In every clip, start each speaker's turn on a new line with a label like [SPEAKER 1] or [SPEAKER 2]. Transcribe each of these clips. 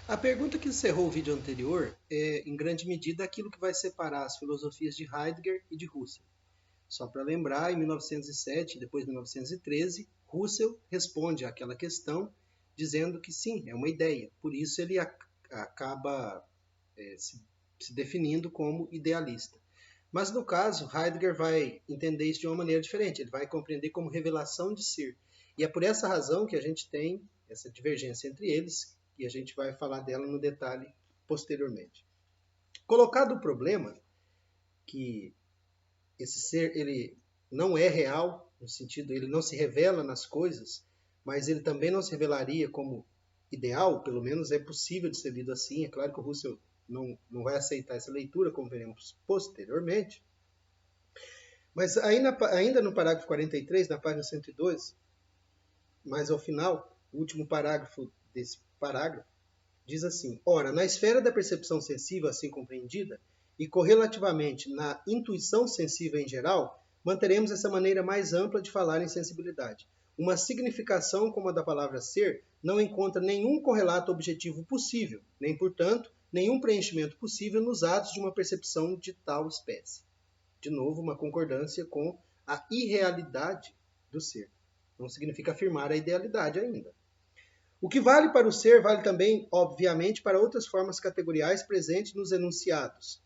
[SPEAKER 1] A pergunta que encerrou o vídeo anterior é, em grande medida, aquilo que vai separar as filosofias de Heidegger e de Husserl. Só para lembrar, em 1907 e depois 1913, Husserl responde àquela questão dizendo que sim, é uma ideia. Por isso ele acaba se definindo como idealista. Mas no caso, Heidegger vai entender isso de uma maneira diferente. Ele vai compreender como revelação de ser. E é por essa razão que a gente tem essa divergência entre eles, e a gente vai falar dela no detalhe posteriormente. Colocado o problema que esse ser ele não é real, no sentido ele não se revela nas coisas, mas ele também não se revelaria como ideal, pelo menos é possível de ser lido assim. É claro que o Husserl não vai aceitar essa leitura, como veremos posteriormente. Mas ainda no parágrafo 43, na página 102, mais ao final, o último parágrafo desse parágrafo, diz assim: ora, na esfera da percepção sensível assim compreendida, e correlativamente na intuição sensível em geral, manteremos essa maneira mais ampla de falar em sensibilidade. Uma significação como a da palavra ser não encontra nenhum correlato objetivo possível, nem, portanto, nenhum preenchimento possível nos atos de uma percepção de tal espécie. De novo, uma concordância com a irrealidade do ser. Não significa afirmar a idealidade ainda. O que vale para o ser vale também, obviamente, para outras formas categoriais presentes nos enunciados,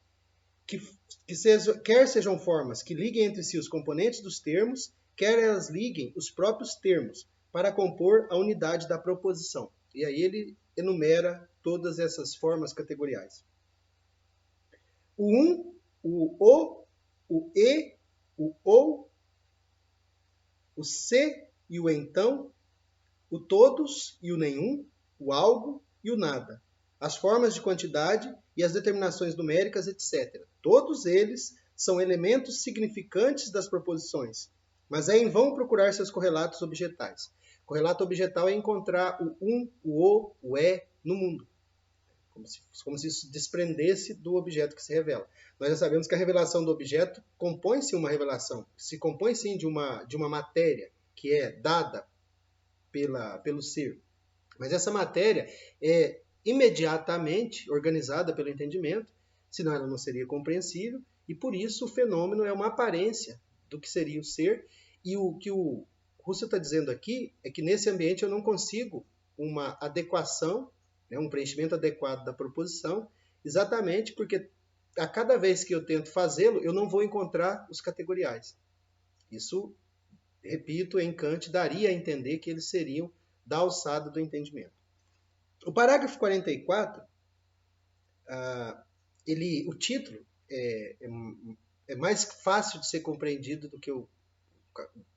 [SPEAKER 1] quer sejam formas que liguem entre si os componentes dos termos, quer elas liguem os próprios termos para compor a unidade da proposição. E aí ele enumera todas essas formas categoriais. O o e, o ou, o se e o então, o todos e o nenhum, o algo e o nada, as formas de quantidade e as determinações numéricas, etc. Todos eles são elementos significantes das proposições, mas é em vão procurar seus correlatos objetais. Correlato objetal é encontrar o é no mundo, como se isso desprendesse do objeto que se revela. Nós já sabemos que a revelação do objeto compõe-se uma revelação, se compõe sim de uma matéria que é dada pelo ser. Mas essa matéria é imediatamente organizada pelo entendimento, senão ela não seria compreensível, e por isso o fenômeno é uma aparência do que seria o ser, e o que o Husserl está dizendo aqui é que nesse ambiente eu não consigo uma adequação, né, um preenchimento adequado da proposição, exatamente porque a cada vez que eu tento fazê-lo, eu não vou encontrar os categoriais. Isso, repito, em Kant daria a entender que eles seriam da alçada do entendimento. O parágrafo 44, o título é mais fácil de ser compreendido do que o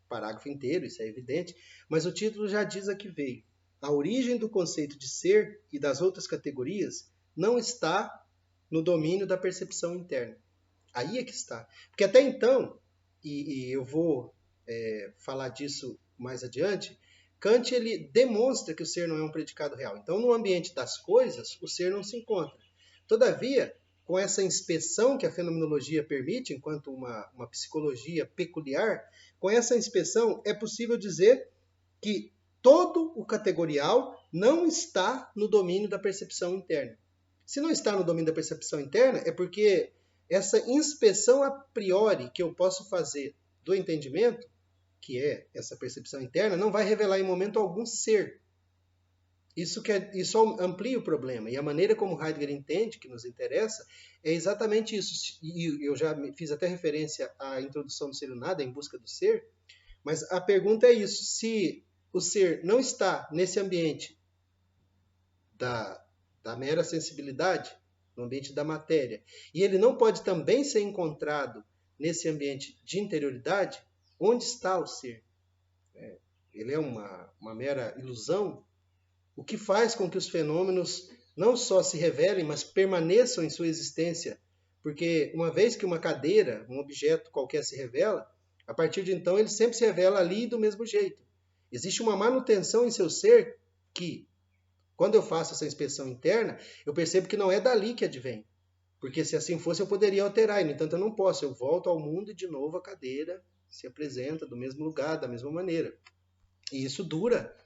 [SPEAKER 1] parágrafo inteiro, isso é evidente, mas o título já diz a que veio. A origem do conceito de ser e das outras categorias não está no domínio da percepção interna. Aí é que está. Porque até então, e eu vou falar disso mais adiante, Kant ele demonstra que o ser não é um predicado real. Então, no ambiente das coisas, o ser não se encontra. Todavia, com essa inspeção que a fenomenologia permite, enquanto uma psicologia peculiar, com essa inspeção é possível dizer que todo o categorial não está no domínio da percepção interna. Se não está no domínio da percepção interna, é porque essa inspeção a priori que eu posso fazer do entendimento, que é essa percepção interna, não vai revelar em momento algum ser. Isso amplia o problema. E a maneira como Heidegger entende, que nos interessa, é exatamente isso. E eu já fiz até referência à introdução do Ser e o Nada, Em Busca do Ser, mas a pergunta é isso: se o ser não está nesse ambiente da, da mera sensibilidade, no ambiente da matéria, e ele não pode também ser encontrado nesse ambiente de interioridade, onde está o ser? Ele é uma mera ilusão? O que faz com que os fenômenos não só se revelem, mas permaneçam em sua existência? Porque uma vez que uma cadeira, um objeto qualquer se revela, a partir de então ele sempre se revela ali do mesmo jeito. Existe uma manutenção em seu ser que, quando eu faço essa inspeção interna, eu percebo que não é dali que advém. Porque se assim fosse, eu poderia alterar, e no entanto eu não posso. Eu volto ao mundo e de novo a cadeira se apresenta do mesmo lugar, da mesma maneira. E isso dura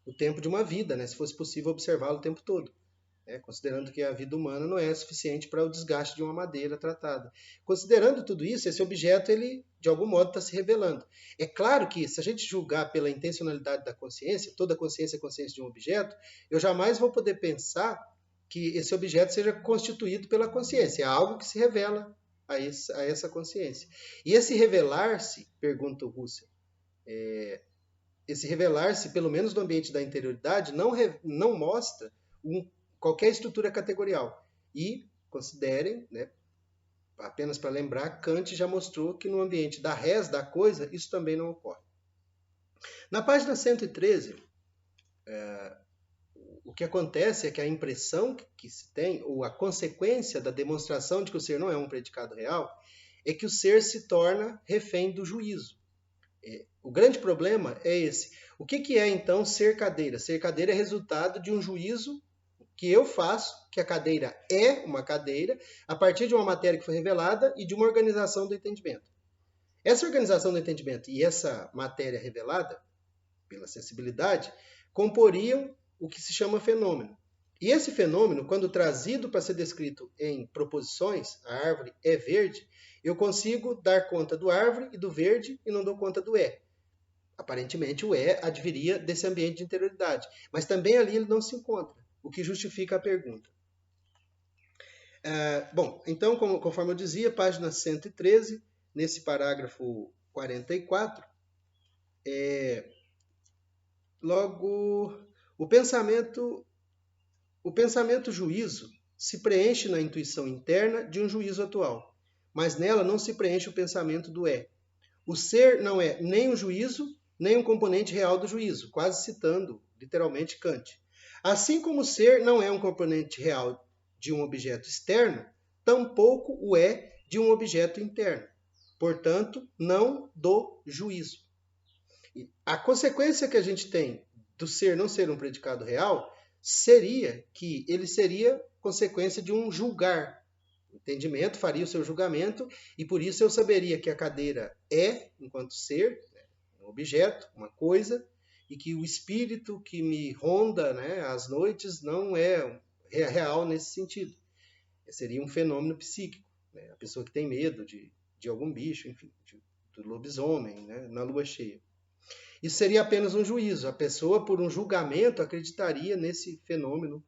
[SPEAKER 1] o tempo de uma vida, né? Se fosse possível observá-lo o tempo todo. né? Considerando que a vida humana não é suficiente para o desgaste de uma madeira tratada. Considerando tudo isso, esse objeto, ele, de algum modo, está se revelando. É claro que, se a gente julgar pela intencionalidade da consciência, toda consciência é consciência de um objeto, eu jamais vou poder pensar que esse objeto seja constituído pela consciência. É algo que se revela a essa consciência. E esse revelar-se, pergunta o Russell, esse revelar-se, pelo menos no ambiente da interioridade, não mostra qualquer estrutura categorial. E, considerem, né, apenas para lembrar, Kant já mostrou que no ambiente da res, da coisa, isso também não ocorre. Na página 113, o que acontece é que a impressão que se tem, ou a consequência da demonstração de que o ser não é um predicado real, é que o ser se torna refém do juízo. O grande problema é esse. O que é, então, ser cadeira? Ser cadeira é resultado de um juízo que eu faço, que a cadeira é uma cadeira, a partir de uma matéria que foi revelada e de uma organização do entendimento. Essa organização do entendimento e essa matéria revelada, pela sensibilidade, comporiam o que se chama fenômeno. E esse fenômeno, quando trazido para ser descrito em proposições, a árvore é verde, eu consigo dar conta do árvore e do verde e não dou conta do é. Aparentemente, o é adviria desse ambiente de interioridade, mas também ali ele não se encontra, o que justifica a pergunta. Bom, então, conforme eu dizia, página 113, nesse parágrafo 44, logo, o pensamento juízo se preenche na intuição interna de um juízo atual, mas nela não se preenche o pensamento do é. O ser não é nem um juízo, nem um componente real do juízo, quase citando literalmente Kant. Assim como o ser não é um componente real de um objeto externo, tampouco o é de um objeto interno. Portanto, não do juízo. A consequência que a gente tem do ser não ser um predicado real seria que ele seria consequência de um julgar. O entendimento faria o seu julgamento e por isso eu saberia que a cadeira é, enquanto ser, um objeto, uma coisa, e que o espírito que me ronda, né, às noites não é real nesse sentido. Seria um fenômeno psíquico. Né? A pessoa que tem medo de algum bicho, enfim, do lobisomem, né, na lua cheia. Isso seria apenas um juízo. A pessoa, por um julgamento, acreditaria nesse fenômeno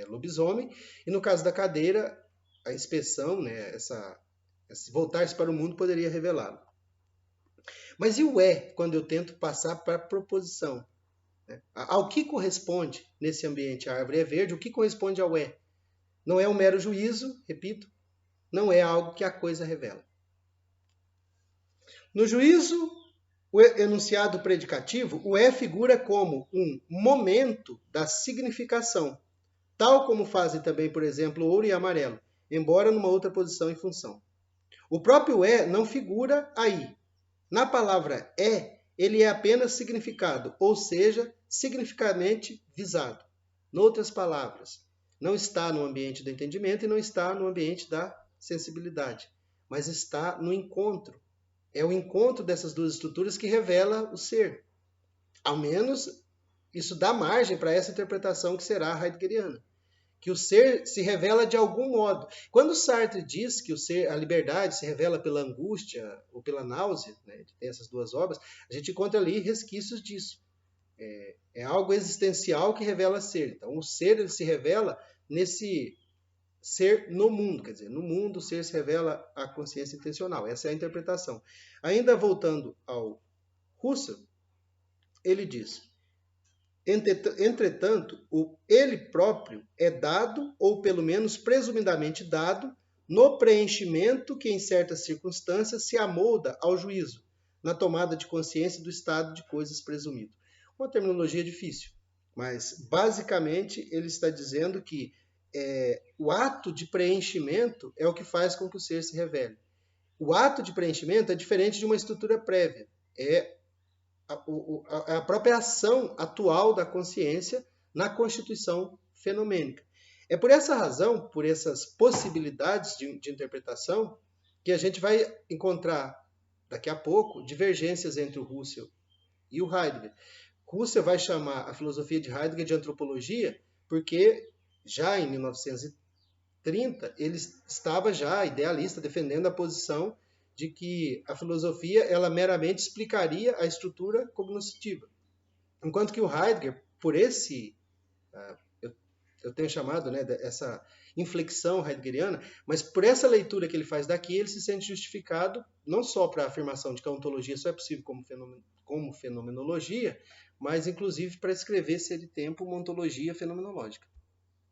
[SPEAKER 1] lobisomem. E no caso da cadeira, a inspeção, né, esse voltar-se para o mundo poderia revelá-lo. Mas e o quando eu tento passar para a proposição? Né? Ao que corresponde nesse ambiente? A árvore é verde, o que corresponde ao Não é um mero juízo, repito, não é algo que a coisa revela. No juízo, o enunciado predicativo, o figura como um momento da significação, tal como fazem também, por exemplo, ouro e amarelo, embora numa outra posição e função. O próprio não figura aí. Na palavra ele é apenas significado, ou seja, significativamente visado. Noutras palavras, não está no ambiente do entendimento e não está no ambiente da sensibilidade, mas está no encontro. É o encontro dessas duas estruturas que revela o ser. Ao menos, isso dá margem para essa interpretação que será heideggeriana. Que o ser se revela de algum modo. Quando Sartre diz que a liberdade se revela pela angústia ou pela náusea, né, tem essas duas obras, a gente encontra ali resquícios disso. É algo existencial que revela ser. Então, o ser ele se revela nesse ser no mundo. Quer dizer, no mundo o ser se revela a consciência intencional. Essa é a interpretação. Ainda voltando ao Husserl, ele diz: entretanto, ele próprio é dado, ou pelo menos presumidamente dado, no preenchimento que em certas circunstâncias se amolda ao juízo, na tomada de consciência do estado de coisas presumido. Uma terminologia difícil, mas basicamente ele está dizendo que o ato de preenchimento é o que faz com que o ser se revele. O ato de preenchimento é diferente de uma estrutura prévia. É a própria ação atual da consciência na constituição fenomênica. É por essa razão, por essas possibilidades de interpretação, que a gente vai encontrar, daqui a pouco, divergências entre o Husserl e o Heidegger. Husserl vai chamar a filosofia de Heidegger de antropologia porque já em 1930, ele estava já idealista, defendendo a posição de que a filosofia ela meramente explicaria a estrutura cognitiva. Enquanto que o Heidegger, por esse, eu tenho chamado, né, essa inflexão heideggeriana, mas por essa leitura que ele faz daqui, ele se sente justificado não só para a afirmação de que a ontologia só é possível como fenomenologia, mas inclusive para escrever, se ele tempo, uma ontologia fenomenológica.